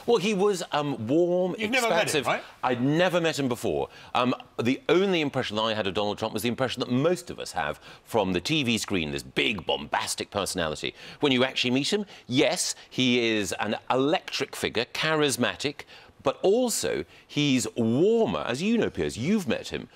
Well, he was warm, You've expansive. never met him, right? I'd never met him before. The only impression that I had of Donald Trump was the impression that most of us have from the TV screen, this big, bombastic personality. When you actually meet him, yes, he is an electric figure, charismatic, but also he's warmer. As you know, Piers, you've met him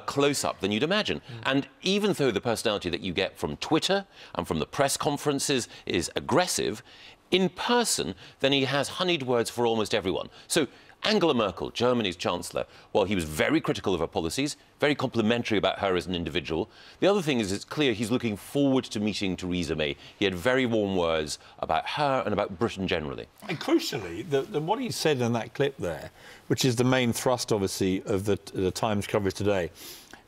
close up than you'd imagine. And even though the personality that you get from Twitter and from the press conferences is aggressive, in person, then he has honeyed words for almost everyone. So Angela Merkel, Germany's Chancellor, while he was very critical of her policies, very complimentary about her as an individual, the other thing is it's clear he's looking forward to meeting Theresa May. He had very warm words about her and about Britain generally. And crucially, what he said in that clip there, which is the main thrust, obviously, of the Times coverage today,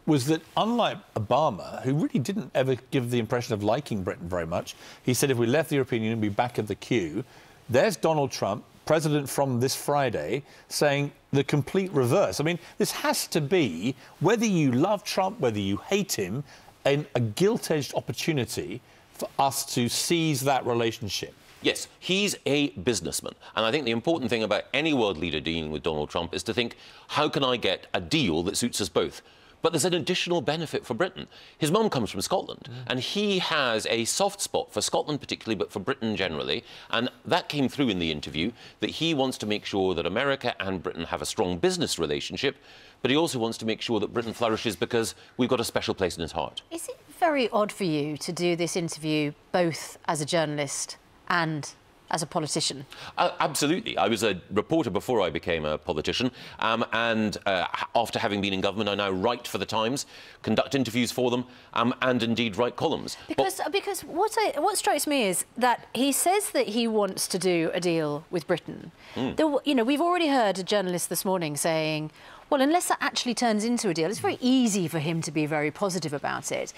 was that unlike Obama, who really didn't ever give the impression of liking Britain very much, he said if we left the European Union, we'd be back at the queue. There's Donald Trump, president from this Friday, saying the complete reverse. I mean, this has to be, whether you love Trump, whether you hate him, a gilt-edged opportunity for us to seize that relationship. Yes, he's a businessman. And I think the important thing about any world leader dealing with Donald Trump is to think, how can I get a deal that suits us both? But there's an additional benefit for Britain. His mum comes from Scotland, and he has a soft spot for Scotland particularly, but for Britain generally. And that came through in the interview, that he wants to make sure that America and Britain have a strong business relationship, but he also wants to make sure that Britain flourishes because we've got a special place in his heart. Is it very odd for you to do this interview both as a journalist and as a politician? Absolutely. I was a reporter before I became a politician, and after having been in government, I now write for the Times, conduct interviews for them, and indeed write columns. Because what strikes me is that he says that he wants to do a deal with Britain. You know, we've already heard a journalist this morning saying, well, unless that actually turns into a deal, it's very easy for him to be very positive about it.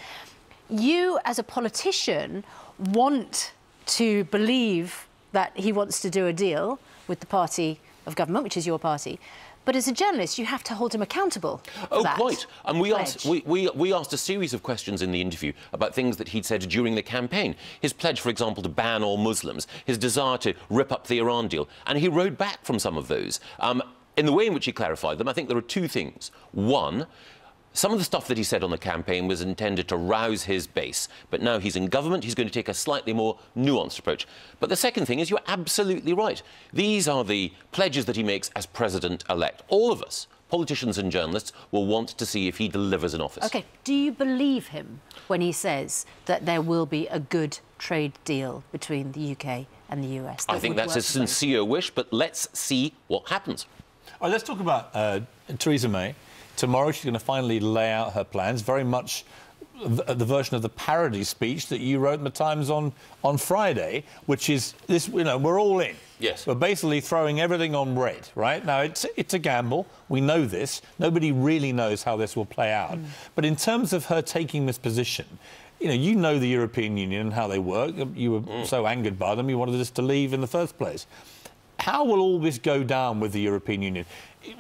You, as a politician, want to believe that he wants to do a deal with the party of government, which is your party. But as a journalist, you have to hold him accountable for that. Quite. And we asked a series of questions in the interview about things that he'd said during the campaign. His pledge, for example, to ban all Muslims, his desire to rip up the Iran deal. And he rode back from some of those. In the way in which he clarified them, I think there are two things. One, some of the stuff that he said on the campaign was intended to rouse his base, but now he's in government, he's going to take a slightly more nuanced approach. But the second thing is, you're absolutely right. These are the pledges that he makes as president-elect. All of us, politicians and journalists, will want to see if he delivers in office. OK, do you believe him when he says that there will be a good trade deal between the UK and the US? I think that's a sincere wish, but let's see what happens. All right, let's talk about Theresa May. Tomorrow she's going to finally lay out her plans, very much the version of the parody speech that you wrote in the Times on Friday, which is this, you know, we're all in. Yes. We're basically throwing everything on red, right? Now, it's a gamble. We know this. Nobody really knows how this will play out. But in terms of her taking this position, you know the European Union and how they work. You were so angered by them, you wanted us to leave in the first place. How will all this go down with the European Union?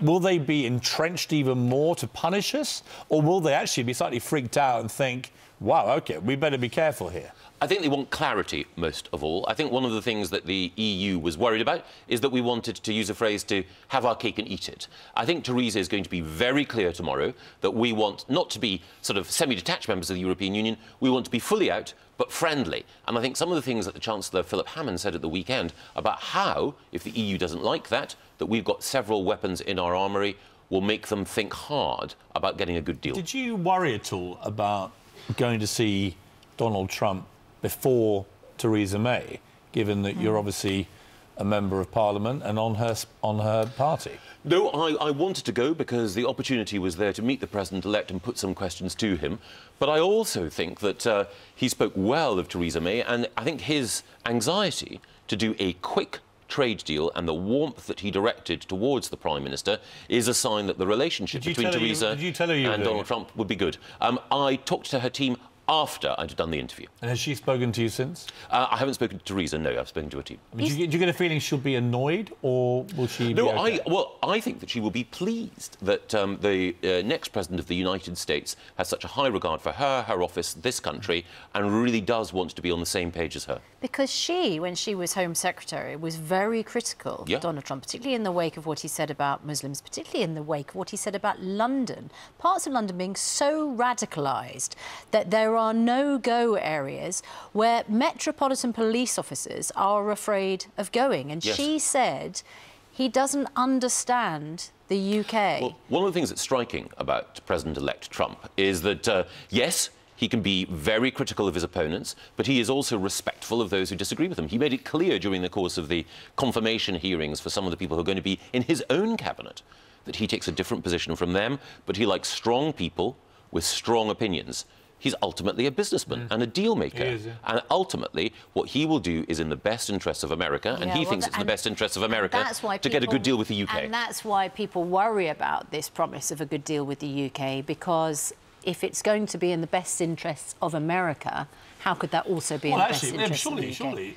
Will they be entrenched even more to punish us? Or will they actually be slightly freaked out and think, wow, OK, we better be careful here? I think they want clarity, most of all. I think one of the things that the EU was worried about is that we wanted, to use a phrase, to have our cake and eat it. I think Theresa is going to be very clear tomorrow that we want not to be sort of semi-detached members of the European Union. We want to be fully out, but friendly. And I think some of the things that the Chancellor, Philip Hammond, said at the weekend about how, if the EU doesn't like that we've got several weapons in our armoury, will make them think hard about getting a good deal. Did you worry at all about going to see Donald Trump before Theresa May, given that you're obviously a member of Parliament and on her party? No, I wanted to go because the opportunity was there to meet the President-elect and put some questions to him. But I also think that he spoke well of Theresa May, and I think his anxiety to do a quick trade deal and the warmth that he directed towards the Prime Minister is a sign that the relationship between Theresa and Donald Trump would be good. I talked to her team after I'd done the interview. And has she spoken to you since? I haven't spoken to Teresa, no, I've spoken to her team. I mean, do you get a feeling she'll be annoyed, or will she No, be okay? I think that she will be pleased that the next President of the United States has such a high regard for her, her office, this country, and really does want to be on the same page as her. Because she, when she was Home Secretary, was very critical Yeah. of Donald Trump, particularly in the wake of what he said about Muslims, particularly in the wake of what he said about London. Parts of London being so radicalised that there are no-go areas where metropolitan police officers are afraid of going. And Yes. she said he doesn't understand the UK. Well, one of the things that's striking about President-elect Trump is that, yes, he can be very critical of his opponents, but he is also respectful of those who disagree with him. He made it clear during the course of the confirmation hearings for some of the people who are going to be in his own cabinet that he takes a different position from them, but he likes strong people with strong opinions. He's ultimately a businessman and a deal maker. He is, yeah. And ultimately, what he will do is in the best interests of America, and he thinks it's in the best interests of America to get a good deal with the UK. And that's why people worry about this promise of a good deal with the UK, because if it's going to be in the best interests of America, how could that also be in the best interests of the UK? Surely.